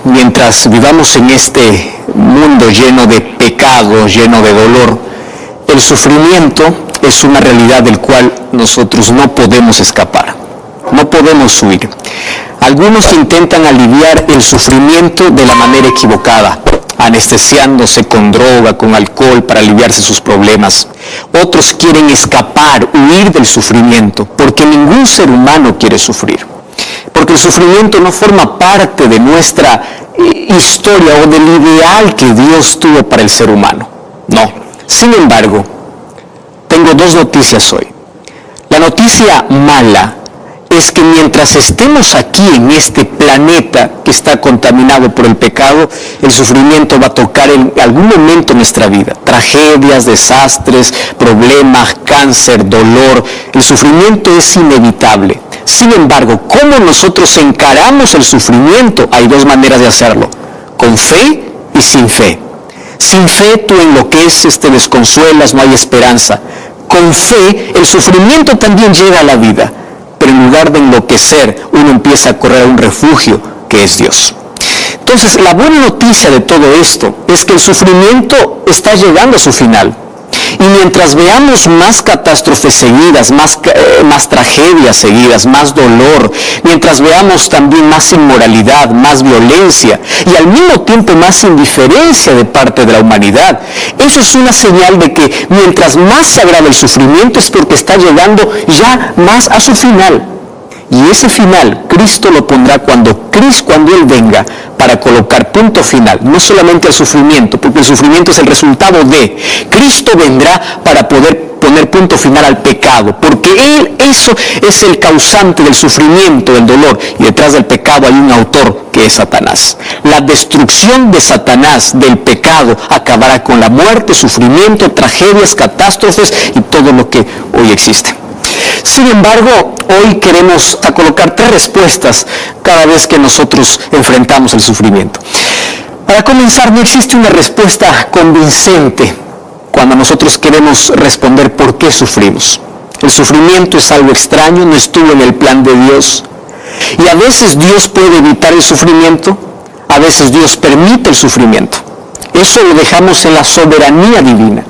mientras vivamos en este mundo lleno de pecado, lleno de dolor, el sufrimiento es una realidad del cual nosotros no podemos escapar, no podemos huir. Algunos intentan aliviar el sufrimiento de la manera equivocada, anestesiándose con droga, con alcohol para aliviarse sus problemas. Otros quieren escapar, huir del sufrimiento, porque ningún ser humano quiere sufrir. Porque el sufrimiento no forma parte de nuestra historia o del ideal que Dios tuvo para el ser humano. No. Sin embargo, tengo dos noticias hoy. La noticia mala es que mientras estemos aquí en este planeta que está contaminado por el pecado, el sufrimiento va a tocar en algún momento nuestra vida. Tragedias, desastres, problemas, cáncer, dolor. El sufrimiento es inevitable. Sin embargo, ¿cómo nosotros encaramos el sufrimiento? Hay dos maneras de hacerlo: con fe y sin fe. Sin fe tú enloqueces, te desconsuelas, no hay esperanza. Con fe el sufrimiento también llega a la vida, pero en lugar de enloquecer, uno empieza a correr a un refugio que es Dios. Entonces, la buena noticia de todo esto es que el sufrimiento está llegando a su final. Y mientras veamos más catástrofes seguidas, más tragedias seguidas, más dolor, mientras veamos también más inmoralidad, más violencia y al mismo tiempo más indiferencia de parte de la humanidad, eso es una señal de que mientras más se agrava el sufrimiento es porque está llegando ya más a su final. Y ese final Cristo lo pondrá cuando Él venga para colocar punto final, no solamente al sufrimiento, porque el sufrimiento es el resultado de. Cristo vendrá para poder poner punto final al pecado, porque eso es el causante del sufrimiento, del dolor, y detrás del pecado hay un autor que es Satanás. La destrucción de Satanás, del pecado, acabará con la muerte, sufrimiento, tragedias, catástrofes y todo lo que hoy existe. Sin embargo, hoy queremos colocar tres respuestas cada vez que nosotros enfrentamos el sufrimiento. Para comenzar, no existe una respuesta convincente cuando nosotros queremos responder por qué sufrimos. El sufrimiento es algo extraño, no estuvo en el plan de Dios. Y a veces Dios puede evitar el sufrimiento, a veces Dios permite el sufrimiento. Eso lo dejamos en la soberanía divina.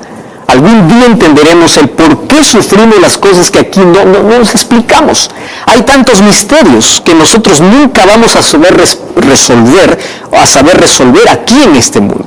Algún día entenderemos el por qué sufrimos las cosas que aquí no nos explicamos. Hay tantos misterios que nosotros nunca vamos a saber resolver aquí en este mundo.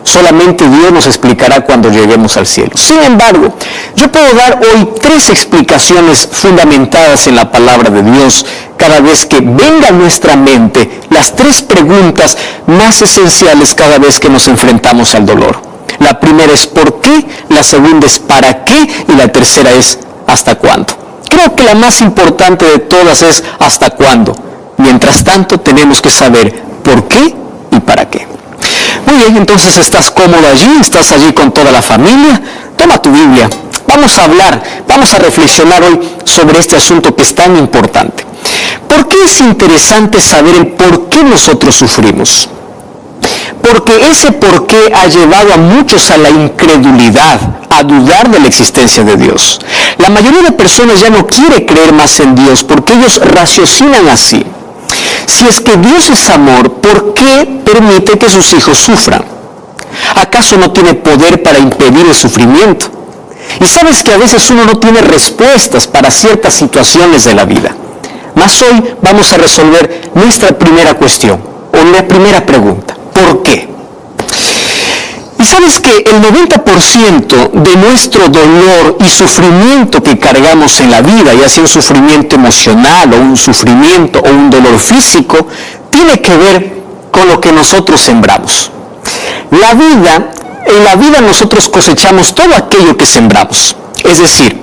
Solamente Dios nos explicará cuando lleguemos al cielo. Sin embargo, yo puedo dar hoy tres explicaciones fundamentadas en la palabra de Dios cada vez que venga a nuestra mente las tres preguntas más esenciales cada vez que nos enfrentamos al dolor. La primera es ¿por qué?, la segunda es ¿para qué?, y la tercera es ¿hasta cuándo? Creo que la más importante de todas es ¿hasta cuándo? Mientras tanto tenemos que saber ¿por qué y para qué? Muy bien, entonces estás cómodo allí, estás allí con toda la familia, toma tu Biblia, vamos a reflexionar hoy sobre este asunto que es tan importante. ¿Por qué es interesante saber el por qué nosotros sufrimos? Porque ese por qué ha llevado a muchos a la incredulidad, a dudar de la existencia de Dios. La mayoría de personas ya no quiere creer más en Dios porque ellos raciocinan así. Si es que Dios es amor, ¿por qué permite que sus hijos sufran? ¿Acaso no tiene poder para impedir el sufrimiento? Y sabes que a veces uno no tiene respuestas para ciertas situaciones de la vida. Mas hoy vamos a resolver nuestra primera cuestión, o la primera pregunta. ¿Por qué? Y sabes que el 90% de nuestro dolor y sufrimiento que cargamos en la vida, ya sea un sufrimiento emocional o un sufrimiento o un dolor físico, tiene que ver con lo que nosotros sembramos. En la vida nosotros cosechamos todo aquello que sembramos. Es decir,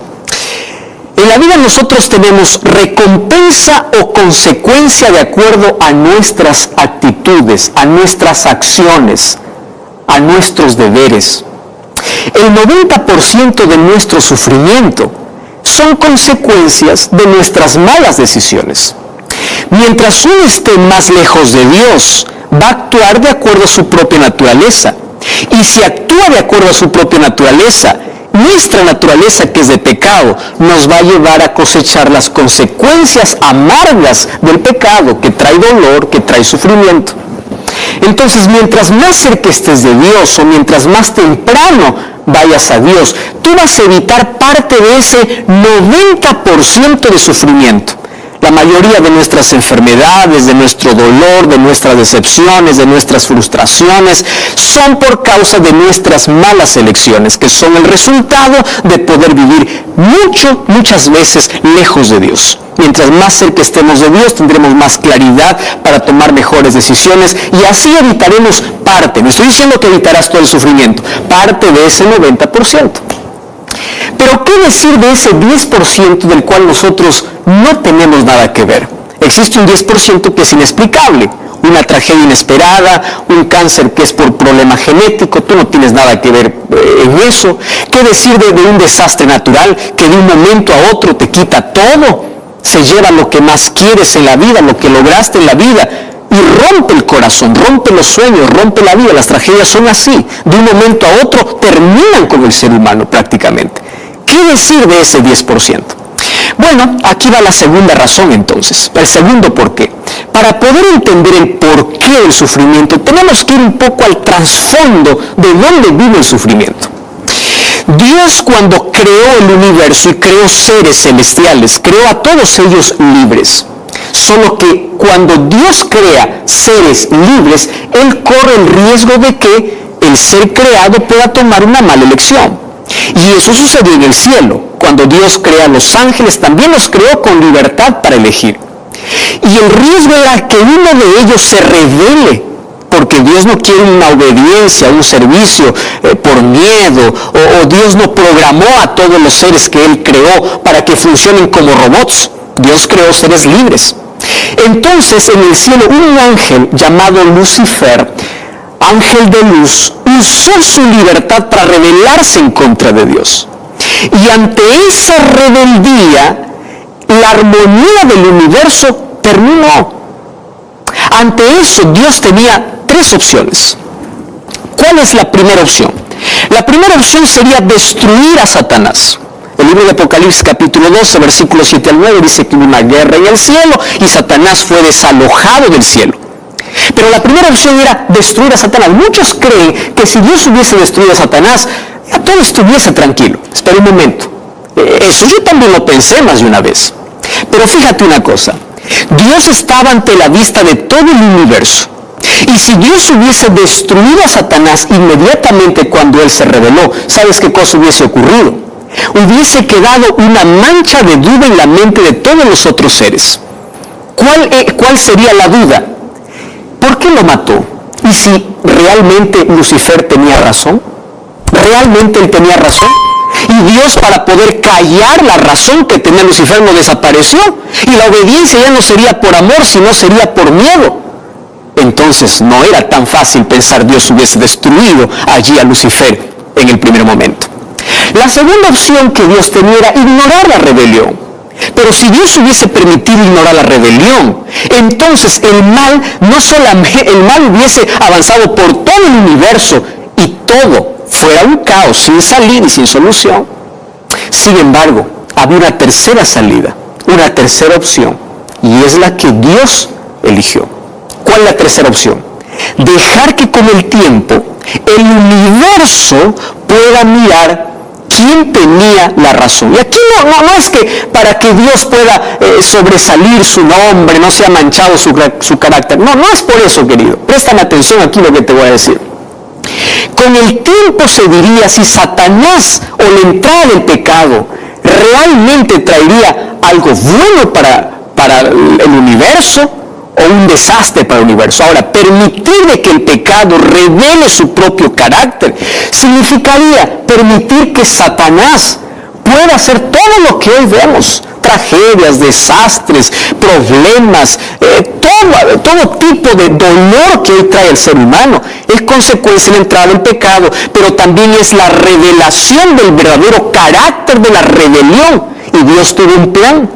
en la vida nosotros tenemos recompensa o consecuencia de acuerdo a nuestras actitudes, a nuestras acciones, a nuestros deberes. El 90% de nuestro sufrimiento son consecuencias de nuestras malas decisiones. Mientras uno esté más lejos de Dios, va a actuar de acuerdo a su propia naturaleza. Y si actúa de acuerdo a su propia naturaleza, nuestra naturaleza, que es de pecado, nos va a llevar a cosechar las consecuencias amargas del pecado, que trae dolor, que trae sufrimiento. Entonces, mientras más cerca estés de Dios o mientras más temprano vayas a Dios, tú vas a evitar parte de ese 90% de sufrimiento. La mayoría de nuestras enfermedades, de nuestro dolor, de nuestras decepciones, de nuestras frustraciones, son por causa de nuestras malas elecciones, que son el resultado de poder vivir muchas veces lejos de Dios. Mientras más cerca estemos de Dios, tendremos más claridad para tomar mejores decisiones y así evitaremos parte. No estoy diciendo que evitarás todo el sufrimiento, parte de ese 90%. Pero ¿qué decir de ese 10% del cual nosotros no tenemos nada que ver? Existe un 10% que es inexplicable, una tragedia inesperada, un cáncer que es por problema genético, tú no tienes nada que ver en eso. ¿Qué decir de un desastre natural que de un momento a otro te quita todo? Se lleva lo que más quieres en la vida, lo que lograste en la vida, y rompe el corazón, rompe los sueños, rompe la vida. Las tragedias son así, de un momento a otro terminan con el ser humano prácticamente. ¿Qué decir de ese 10%? Bueno, aquí va la segunda razón entonces, el segundo por qué. Para poder entender el porqué del sufrimiento, tenemos que ir un poco al trasfondo de dónde vive el sufrimiento. Dios, cuando creó el universo y creó seres celestiales, creó a todos ellos libres. Solo que cuando Dios crea seres libres, Él corre el riesgo de que el ser creado pueda tomar una mala elección. Y eso sucedió en el cielo. Cuando Dios crea a los ángeles, también los creó con libertad para elegir. Y el riesgo era que uno de ellos se rebele, porque Dios no quiere una obediencia, un servicio por miedo, o Dios no programó a todos los seres que Él creó para que funcionen como robots. Dios creó seres libres. Entonces, en el cielo, un ángel llamado Lucifer, ángel de luz, usó su libertad para rebelarse en contra de Dios. Y ante esa rebeldía, la armonía del universo terminó. Ante eso, Dios tenía tres opciones. ¿Cuál es la primera opción? La primera opción sería destruir a Satanás. El libro de Apocalipsis capítulo 12, versículos 7 al 9, dice que hubo una guerra en el cielo y Satanás fue desalojado del cielo. Pero la primera opción era destruir a Satanás. Muchos creen que si Dios hubiese destruido a Satanás, ya todo estuviese tranquilo. Espera un momento. Eso yo también lo pensé más de una vez. Pero fíjate una cosa. Dios estaba ante la vista de todo el universo. Y si Dios hubiese destruido a Satanás inmediatamente cuando él se rebeló, ¿sabes qué cosa hubiese ocurrido? Hubiese quedado una mancha de duda en la mente de todos los otros seres. ¿Cuál sería la duda? ¿Por qué lo mató? ¿Y si realmente Lucifer tenía razón? ¿Realmente él tenía razón? Y Dios, para poder callar la razón que tenía Lucifer, no desapareció. Y la obediencia ya no sería por amor, sino sería por miedo. Entonces no era tan fácil pensar Dios hubiese destruido allí a Lucifer en el primer momento. La segunda opción que Dios tenía era ignorar la rebelión. Pero si Dios hubiese permitido ignorar la rebelión, entonces el mal hubiese avanzado por todo el universo y todo fuera un caos sin salida y sin solución. Sin embargo, había una tercera salida, una tercera opción, y es la que Dios eligió. ¿Cuál es la tercera opción? Dejar que con el tiempo el universo pueda mirar quién tenía la razón. Y aquí no es que para que Dios pueda sobresalir su nombre, no sea manchado su carácter. No es por eso, querido. Préstame atención aquí lo que te voy a decir. Con el tiempo se diría si Satanás o la entrada del pecado realmente traería algo bueno para el universo o un desastre para el universo. Ahora, permitir que el pecado revele su propio carácter significaría permitir que Satanás pueda hacer todo lo que hoy vemos: tragedias, desastres, problemas, todo tipo de dolor que hoy trae el ser humano. Es consecuencia de la entrada del pecado, pero también es la revelación del verdadero carácter de la rebelión. Y Dios tuvo un plan.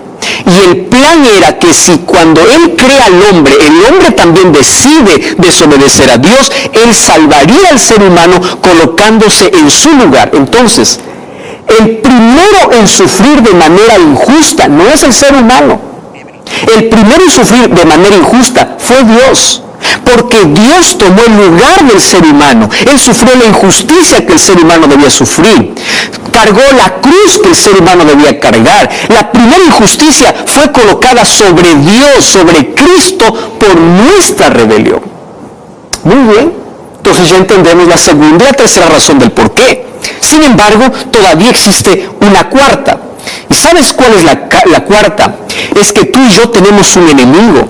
Y el plan era que si cuando Él crea al hombre, el hombre también decide desobedecer a Dios, Él salvaría al ser humano colocándose en su lugar. Entonces, el primero en sufrir de manera injusta no es el ser humano. El primero en sufrir de manera injusta fue Dios. Porque Dios tomó el lugar del ser humano. Él sufrió la injusticia que el ser humano debía sufrir. Cargó la cruz que el ser humano debía cargar. La primera injusticia fue colocada sobre Dios, sobre Cristo, por nuestra rebelión. Muy bien. Entonces ya entendemos la segunda y la tercera razón del por qué. Sin embargo, todavía existe una cuarta. ¿Y sabes cuál es la cuarta? Es que tú y yo tenemos un enemigo.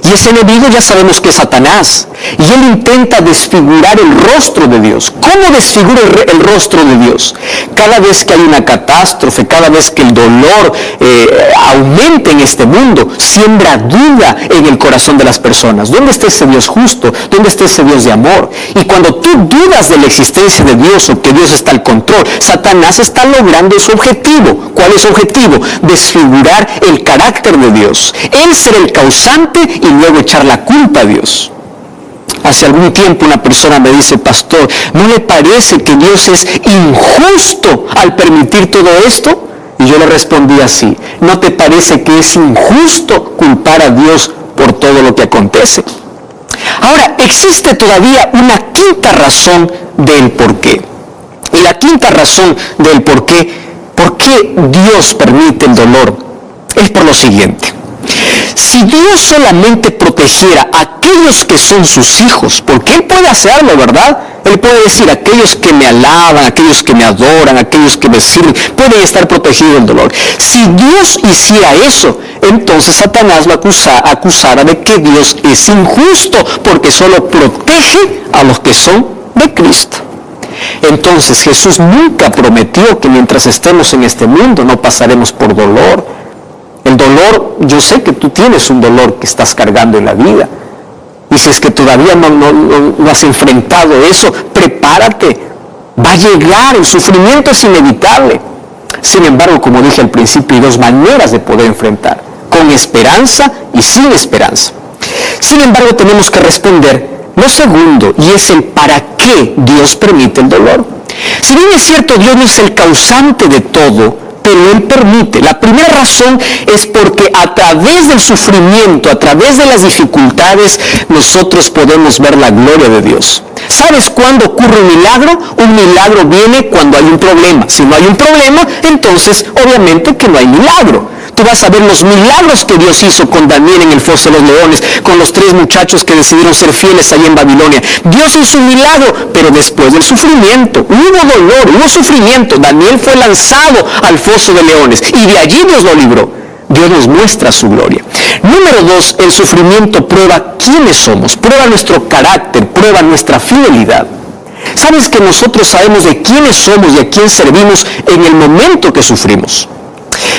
Y ese enemigo ya sabemos que es Satanás. Y él intenta desfigurar el rostro de Dios. ¿Cómo desfigura el rostro de Dios? Cada vez que hay una catástrofe, cada vez que el dolor aumenta en este mundo, siembra duda en el corazón de las personas. ¿Dónde está ese Dios justo? ¿Dónde está ese Dios de amor? Y cuando tú dudas de la existencia de Dios o que Dios está al control, Satanás está logrando su objetivo. ¿Cuál es su objetivo? Desfigurar el carácter de Dios. Él ser el causante y luego echar la culpa a Dios. Hace algún tiempo una persona me dice: pastor, ¿no le parece que Dios es injusto al permitir todo esto? Y yo le respondí así: ¿no te parece que es injusto culpar a Dios por todo lo que acontece? Ahora, existe todavía una quinta razón del por qué. Y la quinta razón del por qué Dios permite el dolor, es por lo siguiente. Si Dios solamente protegiera a aquellos que son sus hijos, porque Él puede hacerlo, ¿verdad? Él puede decir: aquellos que me alaban, aquellos que me adoran, aquellos que me sirven, pueden estar protegidos del dolor. Si Dios hiciera eso, entonces Satanás lo acusara de que Dios es injusto, porque solo protege a los que son de Cristo. Entonces Jesús nunca prometió que mientras estemos en este mundo no pasaremos por dolor. El dolor, yo sé que tú tienes un dolor que estás cargando en la vida. Y si es que todavía no has enfrentado eso, prepárate. Va a llegar, el sufrimiento es inevitable. Sin embargo, como dije al principio, hay dos maneras de poder enfrentar: con esperanza y sin esperanza. Sin embargo, tenemos que responder lo segundo, y es el para qué Dios permite el dolor. Si bien es cierto, Dios no es el causante de todo, pero Él permite. La primera razón es porque a través del sufrimiento, a través de las dificultades, nosotros podemos ver la gloria de Dios. ¿Sabes cuándo ocurre un milagro? Un milagro viene cuando hay un problema. Si no hay un problema, entonces obviamente que no hay milagro. Tú vas a ver los milagros que Dios hizo con Daniel en el foso de los leones, con los 3 muchachos que decidieron ser fieles allí en Babilonia. Dios hizo un milagro, pero después del sufrimiento, hubo dolor, hubo sufrimiento. Daniel fue lanzado al foso de leones y de allí Dios lo libró. Dios nos muestra su gloria. Número 2, el sufrimiento prueba quiénes somos, prueba nuestro carácter, prueba nuestra fidelidad. ¿Sabes que nosotros sabemos de quiénes somos y a quién servimos en el momento que sufrimos?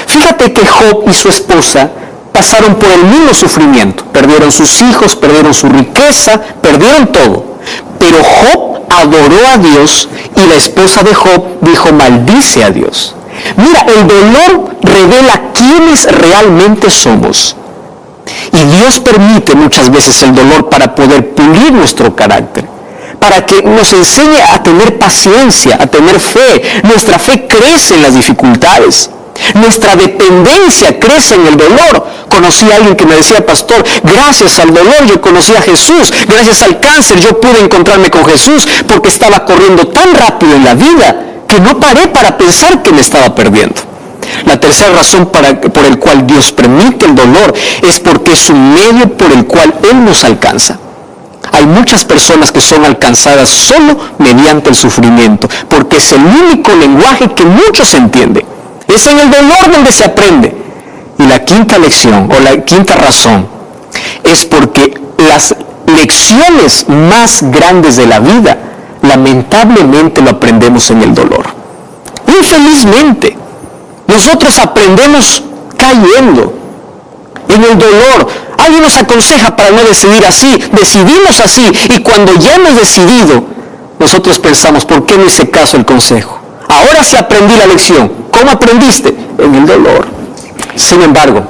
Fíjate que Job y su esposa pasaron por el mismo sufrimiento. Perdieron sus hijos, perdieron su riqueza, perdieron todo. Pero Job adoró a Dios y la esposa de Job dijo: maldice a Dios. Mira, el dolor revela quiénes realmente somos. Y Dios permite muchas veces el dolor para poder pulir nuestro carácter, para que nos enseñe a tener paciencia, a tener fe. Nuestra fe crece en las dificultades. Nuestra dependencia crece en el dolor. Conocí a alguien que me decía: pastor, gracias al dolor yo conocí a Jesús, gracias al cáncer yo pude encontrarme con Jesús, porque estaba corriendo tan rápido en la vida que no paré para pensar que me estaba perdiendo. La tercera razón por el cual Dios permite el dolor es porque es un medio por el cual Él nos alcanza. Hay muchas personas que son alcanzadas solo mediante el sufrimiento, porque es el único lenguaje que muchos entienden. Es en el dolor donde se aprende. Y la quinta lección, o la quinta razón, es porque las lecciones más grandes de la vida, lamentablemente lo aprendemos en el dolor. Infelizmente, nosotros aprendemos cayendo en el dolor. Alguien nos aconseja para no decidir así, decidimos así, y cuando ya hemos decidido, nosotros pensamos: ¿por qué no hice caso al consejo? Ahora sí aprendí la lección. ¿Cómo aprendiste? En el dolor. Sin embargo,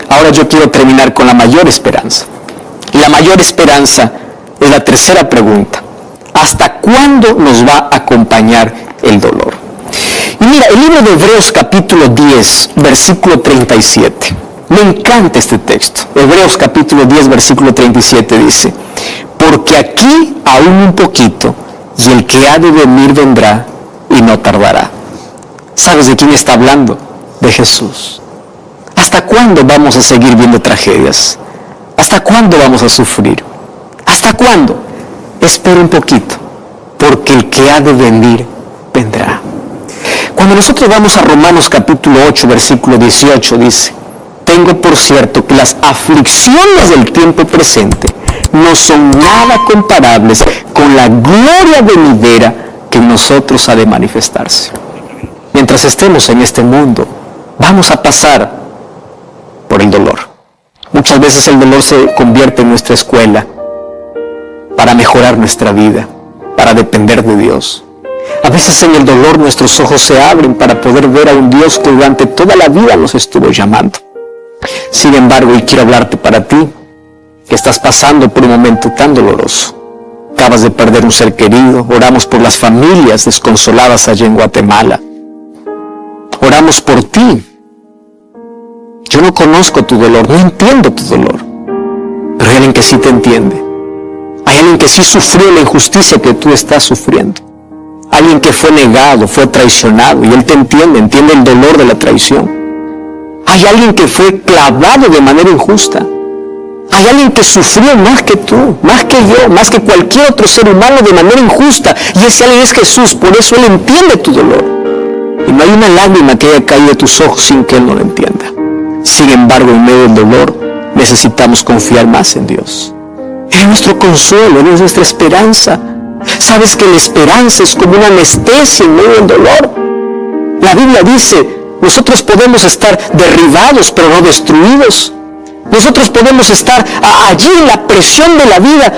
ahora yo quiero terminar con la mayor esperanza. Y la mayor esperanza es la tercera pregunta: ¿hasta cuándo nos va a acompañar el dolor? Y mira, el libro de Hebreos capítulo 10, versículo 37. Me encanta este texto. Hebreos capítulo 10, versículo 37 dice: porque aquí aún un poquito, y el que ha de venir vendrá y no tardará. ¿Sabes de quién está hablando? De Jesús. ¿Hasta cuándo vamos a seguir viendo tragedias? ¿Hasta cuándo vamos a sufrir? ¿Hasta cuándo? Espera un poquito, porque el que ha de venir vendrá. Cuando nosotros vamos a Romanos capítulo 8, versículo 18, dice: tengo por cierto que las aflicciones del tiempo presente no son nada comparables con la gloria venidera que en nosotros ha de manifestarse. Mientras estemos en este mundo, vamos a pasar por el dolor. Muchas veces el dolor se convierte en nuestra escuela para mejorar nuestra vida, para depender de Dios. A veces en el dolor nuestros ojos se abren para poder ver a un Dios que durante toda la vida nos estuvo llamando. Sin embargo, hoy quiero hablarte para ti, que estás pasando por un momento tan doloroso. Acabas de perder un ser querido. Oramos por las familias desconsoladas allá en Guatemala. Oramos por ti. Yo no conozco tu dolor, no entiendo tu dolor, pero hay alguien que sí te entiende. Hay alguien que sí sufrió la injusticia que tú estás sufriendo. Alguien que fue negado, fue traicionado, y él te entiende el dolor de la traición. Hay alguien que fue clavado de manera injusta. Hay alguien que sufrió más que tú, más que yo, más que cualquier otro ser humano de manera injusta. Y ese alguien es Jesús, por eso Él entiende tu dolor. Y no hay una lágrima que haya caído de tus ojos sin que Él no lo entienda. Sin embargo, en medio del dolor, necesitamos confiar más en Dios. Él es nuestro consuelo, Él es nuestra esperanza. Sabes que la esperanza es como una anestesia en medio del dolor. La Biblia dice: nosotros podemos estar derribados, pero no destruidos. Nosotros podemos estar allí en la presión de la vida,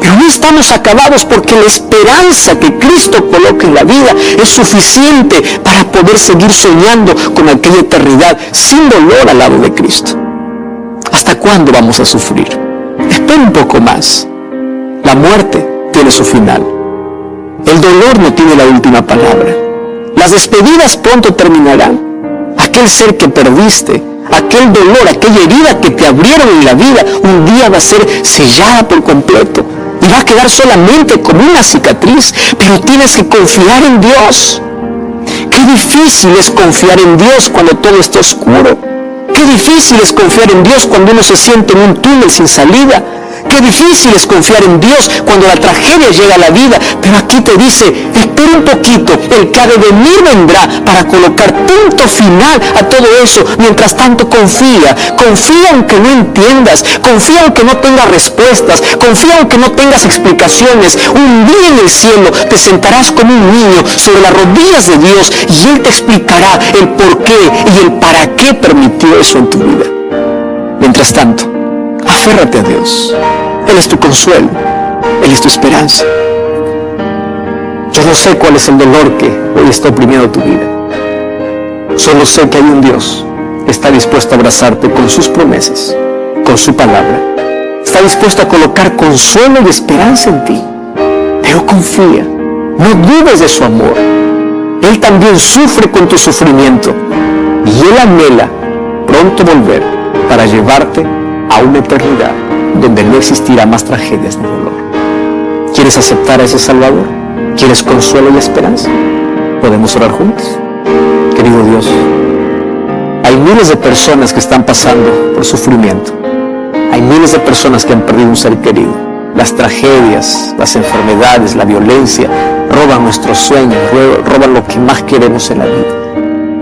pero no estamos acabados, porque la esperanza que Cristo coloca en la vida es suficiente para poder seguir soñando con aquella eternidad sin dolor al lado de Cristo. ¿Hasta cuándo vamos a sufrir? Espera un poco más. La muerte tiene su final. El dolor no tiene la última palabra. Las despedidas pronto terminarán. Aquel ser que perdiste, aquel dolor, aquella herida que te abrieron en la vida, un día va a ser sellada por completo y va a quedar solamente como una cicatriz. Pero tienes que confiar en Dios. Qué difícil es confiar en Dios cuando todo está oscuro. Qué difícil es confiar en Dios cuando uno se siente en un túnel sin salida. Qué difícil es confiar en Dios cuando la tragedia llega a la vida. Pero aquí te dice: espera un poquito, el que ha de venir vendrá para colocar punto final a todo eso. Mientras tanto, confía aunque no entiendas, confía aunque no tengas respuestas, confía aunque no tengas explicaciones. Un día en el cielo te sentarás como un niño sobre las rodillas de Dios y Él te explicará el por qué y el para qué permitió eso en tu vida. Mientras tanto, aférrate a Dios. Él es tu consuelo, Él es tu esperanza. Yo no sé cuál es el dolor que hoy está oprimiendo tu vida. Solo sé que hay un Dios que está dispuesto a abrazarte con sus promesas, con su palabra. Está dispuesto a colocar consuelo y esperanza en ti. Pero confía, no dudes de su amor. Él también sufre con tu sufrimiento y Él anhela pronto volver para llevarte a una eternidad donde no existirá más tragedias ni dolor. ¿Quieres aceptar a ese Salvador? ¿Quieres consuelo y esperanza? ¿Podemos orar juntos? Querido Dios, hay miles de personas que están pasando por sufrimiento. Hay miles de personas que han perdido un ser querido. Las tragedias, las enfermedades, la violencia roban nuestros sueños, roban lo que más queremos en la vida.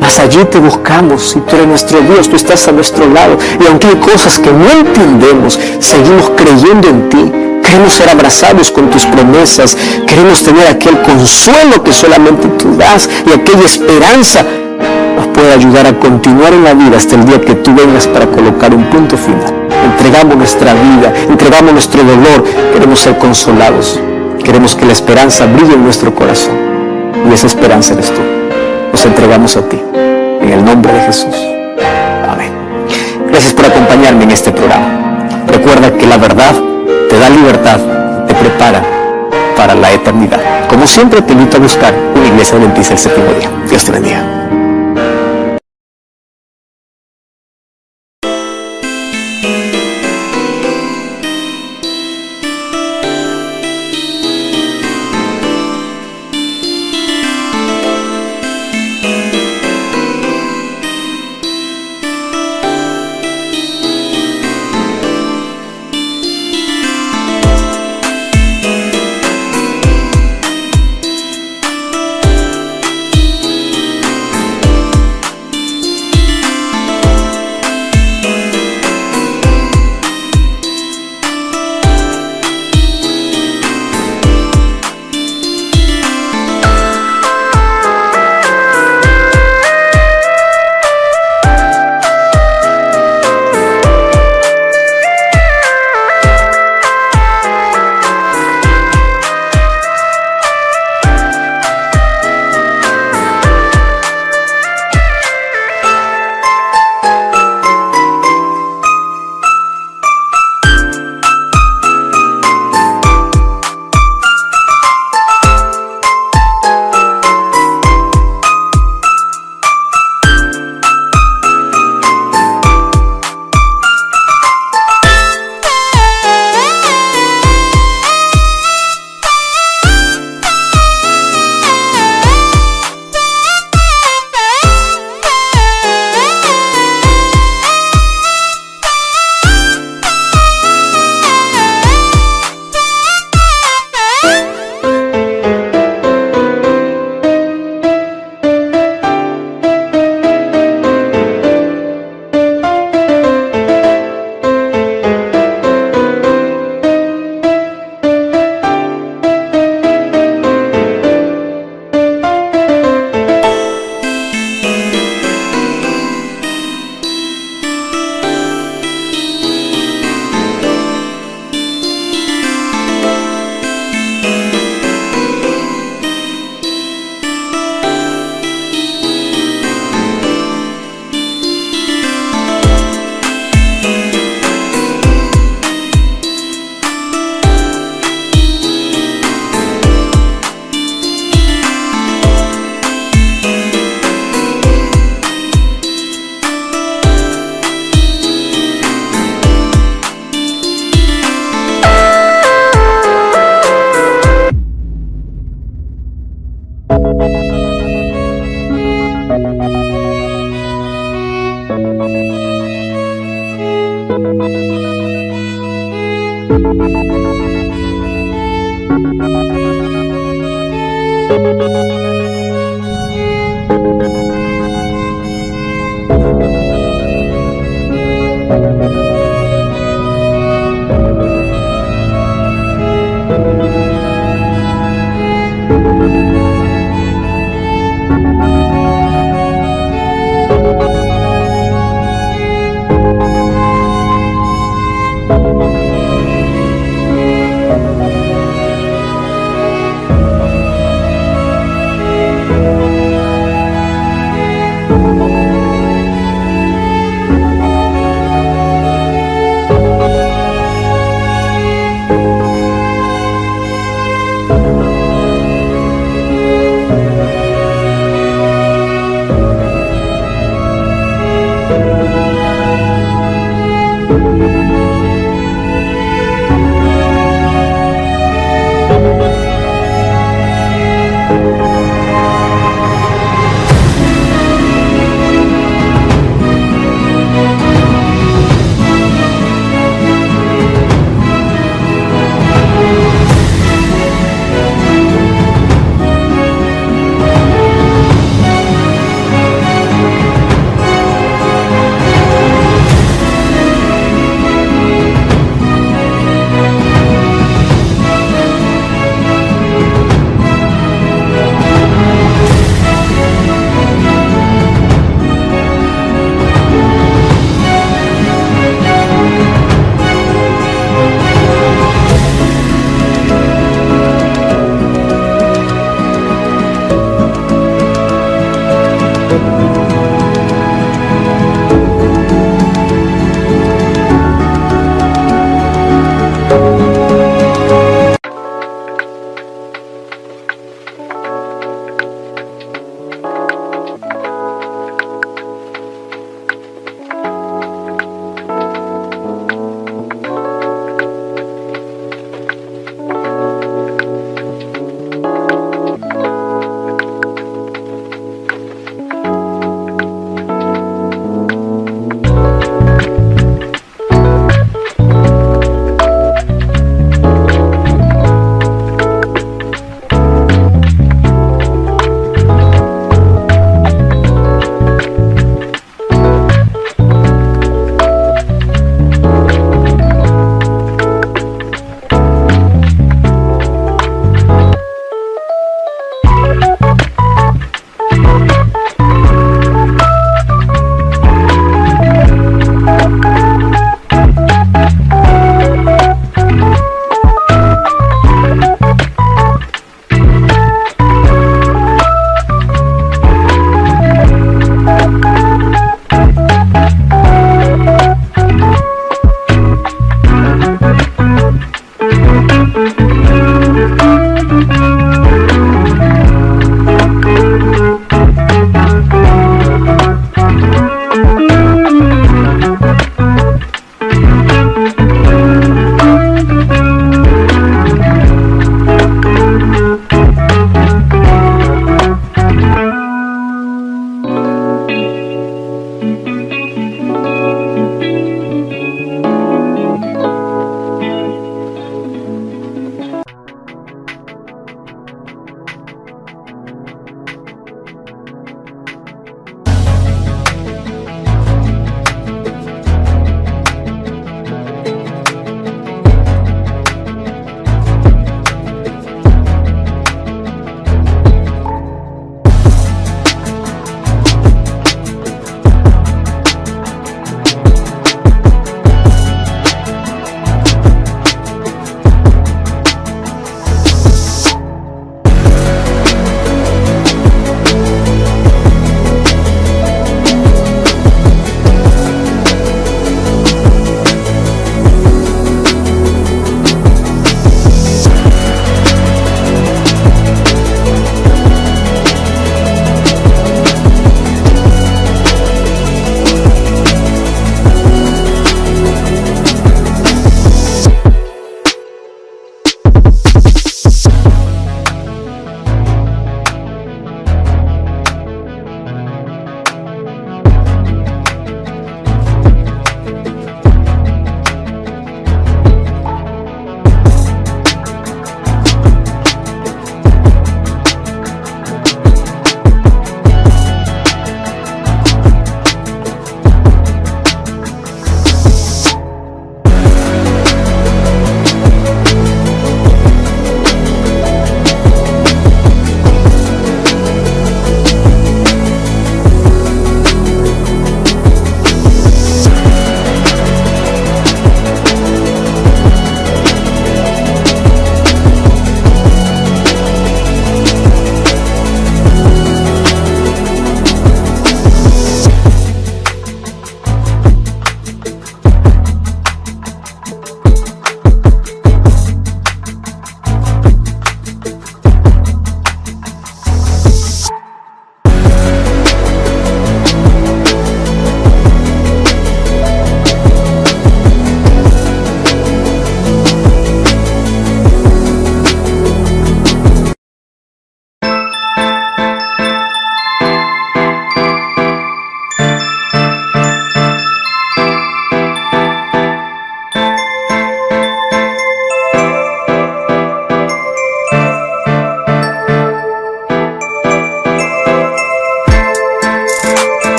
Mas allí te buscamos y tú eres nuestro Dios, tú estás a nuestro lado. Y aunque hay cosas que no entendemos, seguimos creyendo en ti. Queremos ser abrazados con tus promesas. Queremos tener aquel consuelo que solamente tú das y aquella esperanza nos puede ayudar a continuar en la vida hasta el día que tú vengas para colocar un punto final. Entregamos nuestra vida, entregamos nuestro dolor. Queremos ser consolados. Queremos que la esperanza brille en nuestro corazón. Y esa esperanza eres tú. Nos entregamos a ti, en el nombre de Jesús. Amén. Gracias por acompañarme en este programa. Recuerda que la verdad te da libertad, te prepara para la eternidad. Como siempre, te invito a buscar una iglesia adventista el séptimo día. Dios te bendiga.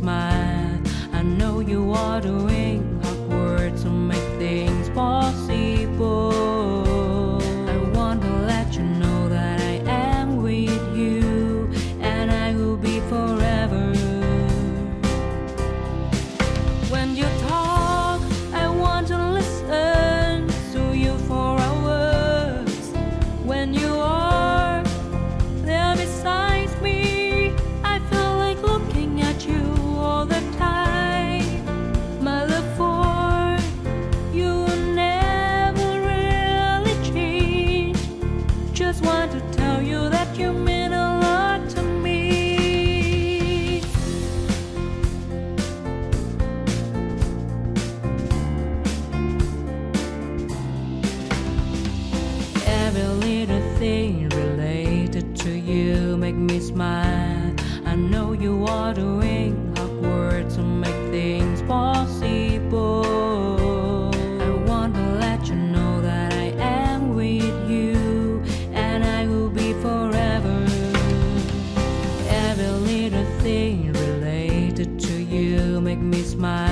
smile. I know you are doing hard work to make things possible. I want to let you know that I am with you, and I will be forever. When you talk, I want to listen to you for hours. When you are there beside me, I feel like looking at you all the time. My love for you will never really change. Just want to tell you that you mean a lot to me. Every little thing related to you make me smile. I know you are doing hard work to make things possible. I want to let you know that I am with you, and I will be forever. Every little thing related to you make me smile.